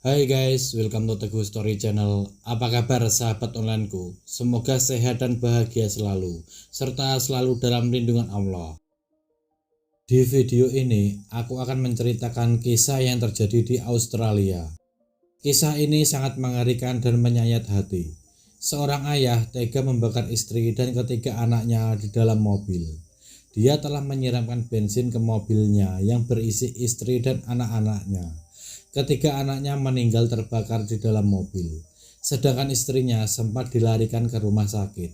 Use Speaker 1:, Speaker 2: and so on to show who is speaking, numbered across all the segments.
Speaker 1: Hai guys, welcome to Teguh Story Channel. Apa kabar sahabat onlineku? Semoga sehat dan bahagia selalu, serta selalu dalam lindungan Allah. Di video ini, aku akan menceritakan kisah yang terjadi di Australia. Kisah ini sangat mengerikan dan menyayat hati. Seorang ayah tega membakar istri dan ketiga anaknya di dalam mobil. Dia telah menyiramkan bensin ke mobilnya yang berisi istri dan anak-anaknya. Ketiga anaknya meninggal terbakar di dalam mobil, sedangkan istrinya sempat dilarikan ke rumah sakit.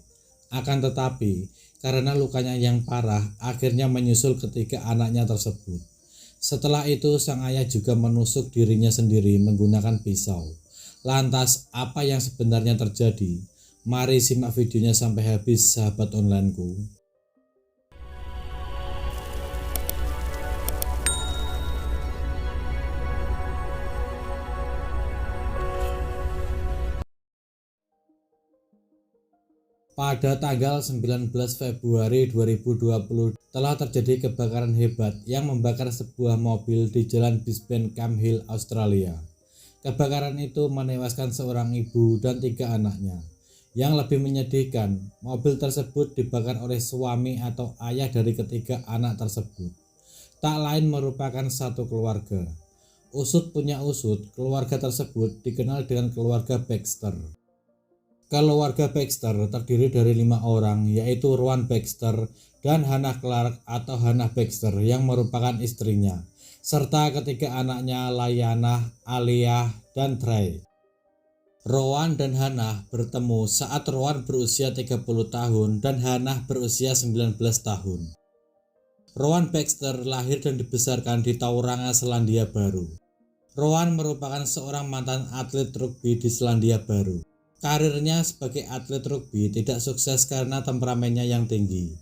Speaker 1: Akan tetapi, karena lukanya yang parah, akhirnya menyusul ketiga anaknya tersebut. Setelah itu, sang ayah juga menusuk dirinya sendiri menggunakan pisau. Lantas, apa yang sebenarnya terjadi? Mari simak videonya sampai habis, sahabat onlineku. Pada tanggal 19 Februari 2020 telah terjadi kebakaran hebat yang membakar sebuah mobil di Jalan Brisbane Camhill, Australia. Kebakaran itu menewaskan seorang ibu dan 3 anaknya. Yang lebih menyedihkan, mobil tersebut dibakar oleh suami atau ayah dari ketiga anak tersebut. Tak lain merupakan satu keluarga. Usut punya usut, keluarga tersebut dikenal dengan keluarga Baxter. Keluarga Baxter terdiri dari 5 orang, yaitu Rowan Baxter dan Hannah Clark atau Hannah Baxter yang merupakan istrinya, serta ketiga anaknya Lyanna, Alia, dan Trey. Rowan dan Hannah bertemu saat Rowan berusia 30 tahun dan Hannah berusia 19 tahun. Rowan Baxter lahir dan dibesarkan di Tauranga, Selandia Baru. Rowan merupakan seorang mantan atlet rugby di Selandia Baru. Karirnya sebagai atlet rugby tidak sukses karena temperamennya yang tinggi.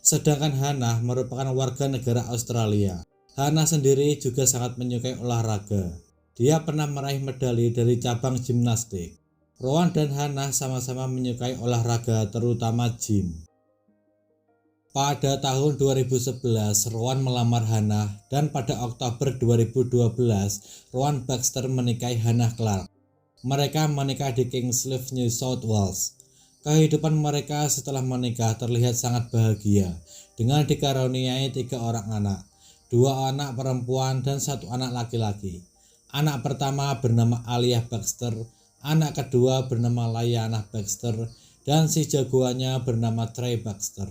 Speaker 1: Sedangkan Hannah merupakan warga negara Australia. Hannah sendiri juga sangat menyukai olahraga. Dia pernah meraih medali dari cabang gimnastik. Rowan dan Hannah sama-sama menyukai olahraga, terutama gym. Pada tahun 2011, Rowan melamar Hannah dan pada Oktober 2012, Rowan Baxter menikahi Hannah Clark. Mereka menikah di Kingscliff, New South Wales. Kehidupan mereka setelah menikah terlihat sangat bahagia dengan dikaruniai 3 orang anak, 2 anak perempuan dan 1 anak laki-laki. Anak pertama bernama Alia Baxter, anak kedua bernama Lyanna Baxter, dan si jagoannya bernama Trey Baxter.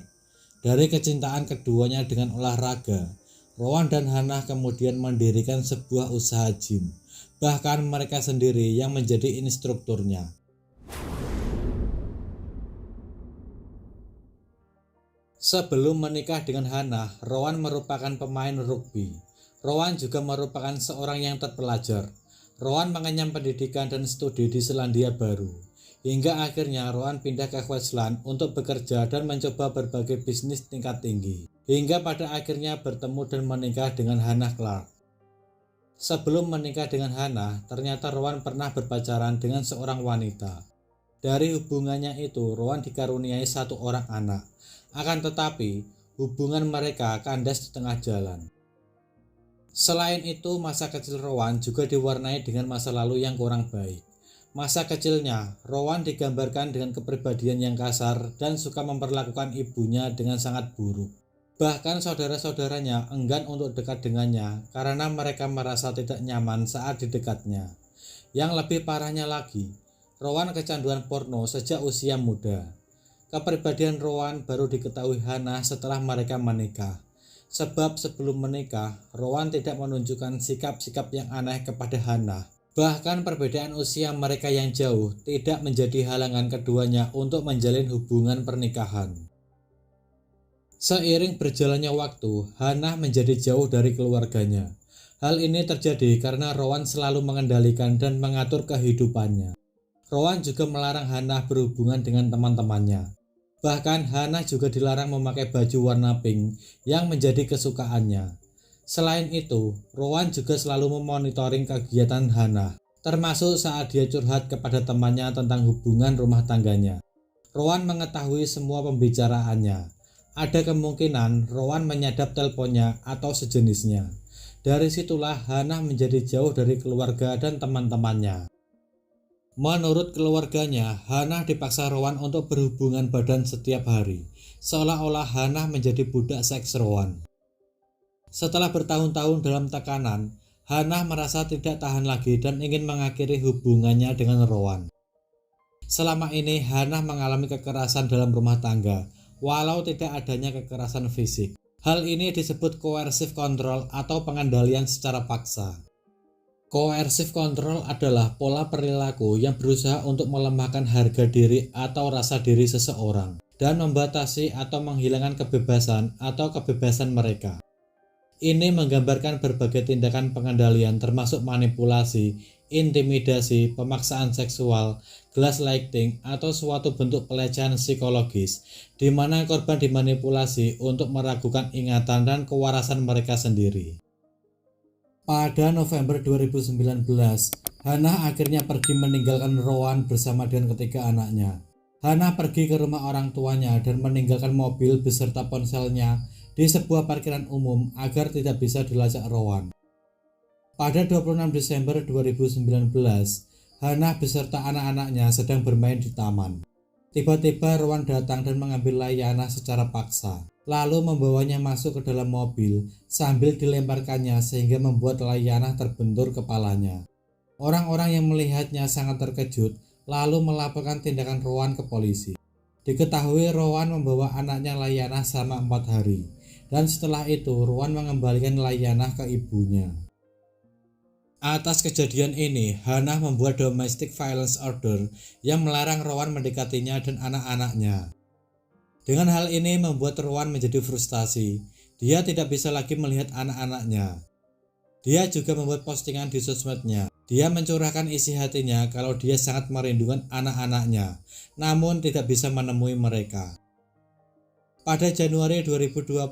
Speaker 1: Dari kecintaan keduanya dengan olahraga, Rowan dan Hannah kemudian mendirikan sebuah usaha gym. Bahkan mereka sendiri yang menjadi instrukturnya. Sebelum menikah dengan Hannah, Rowan merupakan pemain rugby. Rowan juga merupakan seorang yang terpelajar. Rowan mengenyam pendidikan dan studi di Selandia Baru. Hingga akhirnya Rowan pindah ke Queensland untuk bekerja dan mencoba berbagai bisnis tingkat tinggi. Hingga pada akhirnya bertemu dan menikah dengan Hannah Clark. Sebelum menikah dengan Hannah, ternyata Rowan pernah berpacaran dengan seorang wanita. Dari hubungannya itu, Rowan dikaruniai 1 orang anak. Akan tetapi, hubungan mereka kandas di tengah jalan. Selain itu, masa kecil Rowan juga diwarnai dengan masa lalu yang kurang baik. Masa kecilnya, Rowan digambarkan dengan kepribadian yang kasar dan suka memperlakukan ibunya dengan sangat buruk. Bahkan saudara-saudaranya enggan untuk dekat dengannya karena mereka merasa tidak nyaman saat di dekatnya. Yang lebih parahnya lagi, Rowan kecanduan porno sejak usia muda. Kepribadian Rowan baru diketahui Hannah setelah mereka menikah. Sebab sebelum menikah, Rowan tidak menunjukkan sikap-sikap yang aneh kepada Hannah. Bahkan perbedaan usia mereka yang jauh tidak menjadi halangan keduanya untuk menjalin hubungan pernikahan. Seiring berjalannya waktu, Hannah menjadi jauh dari keluarganya. Hal ini terjadi karena Rowan selalu mengendalikan dan mengatur kehidupannya. Rowan juga melarang Hannah berhubungan dengan teman-temannya. Bahkan Hannah juga dilarang memakai baju warna pink yang menjadi kesukaannya. Selain itu, Rowan juga selalu memonitoring kegiatan Hannah, termasuk saat dia curhat kepada temannya tentang hubungan rumah tangganya. Rowan mengetahui semua pembicaraannya. Ada kemungkinan Rowan menyadap teleponnya atau sejenisnya. Dari situlah Hannah menjadi jauh dari keluarga dan teman-temannya. Menurut keluarganya, Hannah dipaksa Rowan untuk berhubungan badan setiap hari, seolah-olah Hannah menjadi budak seks Rowan. Setelah bertahun-tahun dalam tekanan, Hannah merasa tidak tahan lagi dan ingin mengakhiri hubungannya dengan Rowan. Selama ini Hannah mengalami kekerasan dalam rumah tangga, walau tidak adanya kekerasan fisik. Hal ini disebut coercive control atau pengendalian secara paksa. Coercive control adalah pola perilaku yang berusaha untuk melemahkan harga diri atau rasa diri seseorang dan membatasi atau menghilangkan kebebasan atau kebebasan mereka. Ini menggambarkan berbagai tindakan pengendalian termasuk manipulasi, intimidasi, pemaksaan seksual, gaslighting, atau suatu bentuk pelecehan psikologis di mana korban dimanipulasi untuk meragukan ingatan dan kewarasan mereka sendiri. Pada November 2019, Hannah akhirnya pergi meninggalkan Rowan bersama dengan ketiga anaknya. Hannah pergi ke rumah orang tuanya dan meninggalkan mobil beserta ponselnya di sebuah parkiran umum agar tidak bisa dilacak Rowan. Pada 26 Desember 2019, Hannah beserta anak-anaknya sedang bermain di taman. Tiba-tiba Rowan datang dan mengambil Layanah secara paksa, lalu membawanya masuk ke dalam mobil sambil dilemparkannya sehingga membuat Layanah terbentur kepalanya. Orang-orang yang melihatnya sangat terkejut lalu melaporkan tindakan Rowan ke polisi. Diketahui Rowan membawa anaknya Layanah selama 4 hari, dan setelah itu Rowan mengembalikan Layanah ke ibunya. Atas kejadian ini, Hannah membuat domestic violence order yang melarang Rowan mendekatinya dan anak-anaknya. Dengan hal ini membuat Rowan menjadi frustasi. Dia tidak bisa lagi melihat anak-anaknya. Dia juga membuat postingan di sosmednya. Dia mencurahkan isi hatinya kalau dia sangat merindukan anak-anaknya, namun tidak bisa menemui mereka. Pada Januari 2020,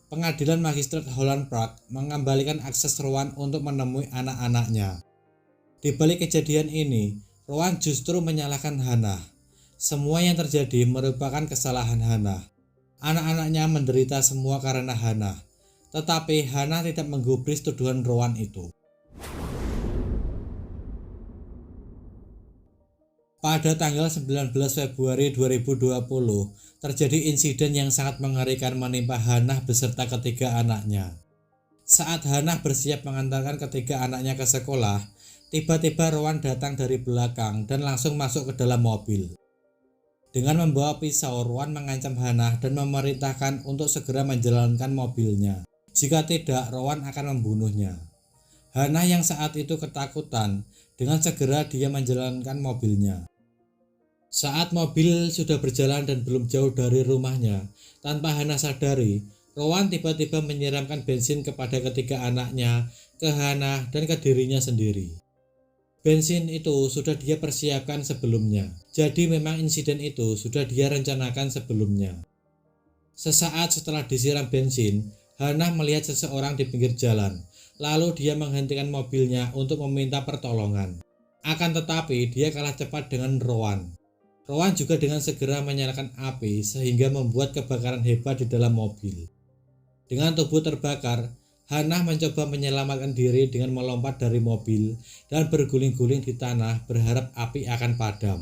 Speaker 1: Pengadilan Magistrat Holland Park mengembalikan akses Rowan untuk menemui anak-anaknya. Di balik kejadian ini, Rowan justru menyalahkan Hannah. Semua yang terjadi merupakan kesalahan Hannah. Anak-anaknya menderita semua karena Hannah, tetapi Hannah tidak menggubris tuduhan Rowan itu. Pada tanggal 19 Februari 2020, terjadi insiden yang sangat mengerikan menimpa Hannah beserta ketiga anaknya. Saat Hannah bersiap mengantarkan ketiga anaknya ke sekolah, tiba-tiba Rowan datang dari belakang dan langsung masuk ke dalam mobil. Dengan membawa pisau, Rowan mengancam Hannah dan memerintahkan untuk segera menjalankan mobilnya. Jika tidak, Rowan akan membunuhnya. Hannah yang saat itu ketakutan, dengan segera dia menjalankan mobilnya. Saat mobil sudah berjalan dan belum jauh dari rumahnya, tanpa Hannah sadari, Rowan tiba-tiba menyiramkan bensin kepada ketiga anaknya, ke Hannah, dan ke dirinya sendiri. Bensin itu sudah dia persiapkan sebelumnya, jadi memang insiden itu sudah dia rencanakan sebelumnya. Sesaat setelah disiram bensin, Hannah melihat seseorang di pinggir jalan, lalu dia menghentikan mobilnya untuk meminta pertolongan. Akan tetapi dia kalah cepat dengan Rowan. Rowan juga dengan segera menyalakan api sehingga membuat kebakaran hebat di dalam mobil. Dengan tubuh terbakar, Hannah mencoba menyelamatkan diri dengan melompat dari mobil dan berguling-guling di tanah berharap api akan padam.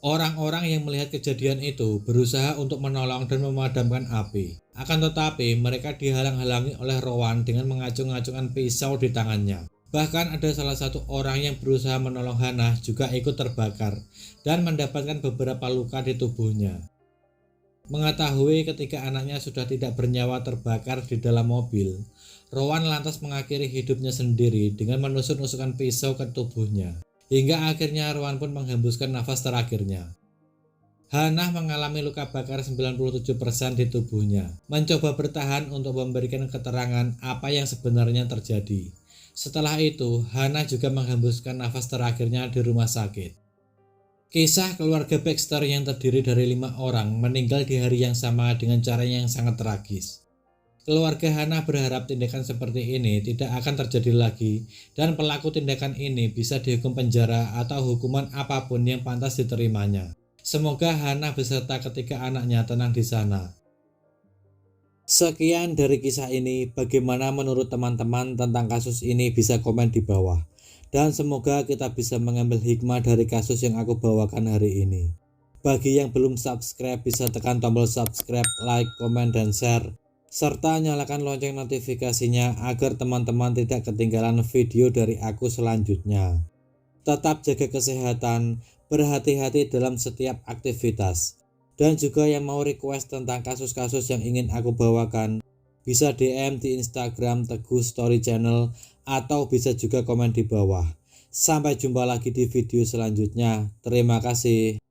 Speaker 1: Orang-orang yang melihat kejadian itu berusaha untuk menolong dan memadamkan api. Akan tetapi mereka dihalang-halangi oleh Rowan dengan mengacung-acungkan pisau di tangannya. Bahkan ada salah satu orang yang berusaha menolong Hannah juga ikut terbakar dan mendapatkan beberapa luka di tubuhnya. Mengetahui ketika anaknya sudah tidak bernyawa terbakar di dalam mobil, Rowan lantas mengakhiri hidupnya sendiri dengan menusuk-nusukkan pisau ke tubuhnya. Hingga akhirnya Rowan pun menghembuskan nafas terakhirnya. Hannah mengalami luka bakar 97% di tubuhnya, mencoba bertahan untuk memberikan keterangan apa yang sebenarnya terjadi. Setelah itu, Hannah juga menghembuskan nafas terakhirnya di rumah sakit. Kisah keluarga Baxter yang terdiri dari 5 orang meninggal di hari yang sama dengan cara yang sangat tragis. Keluarga Hannah berharap tindakan seperti ini tidak akan terjadi lagi dan pelaku tindakan ini bisa dihukum penjara atau hukuman apapun yang pantas diterimanya. Semoga Hannah beserta ketiga anaknya tenang di sana. Sekian dari kisah ini, bagaimana menurut teman-teman tentang kasus ini bisa komen di bawah. Dan semoga kita bisa mengambil hikmah dari kasus yang aku bawakan hari ini. Bagi yang belum subscribe bisa tekan tombol subscribe, like, komen, dan share. Serta nyalakan lonceng notifikasinya agar teman-teman tidak ketinggalan video dari aku selanjutnya. Tetap jaga kesehatan, berhati-hati dalam setiap aktivitas. Dan juga yang mau request tentang kasus-kasus yang ingin aku bawakan, bisa DM di Instagram Teguh Story Channel atau bisa juga komen di bawah. Sampai jumpa lagi di video selanjutnya. Terima kasih.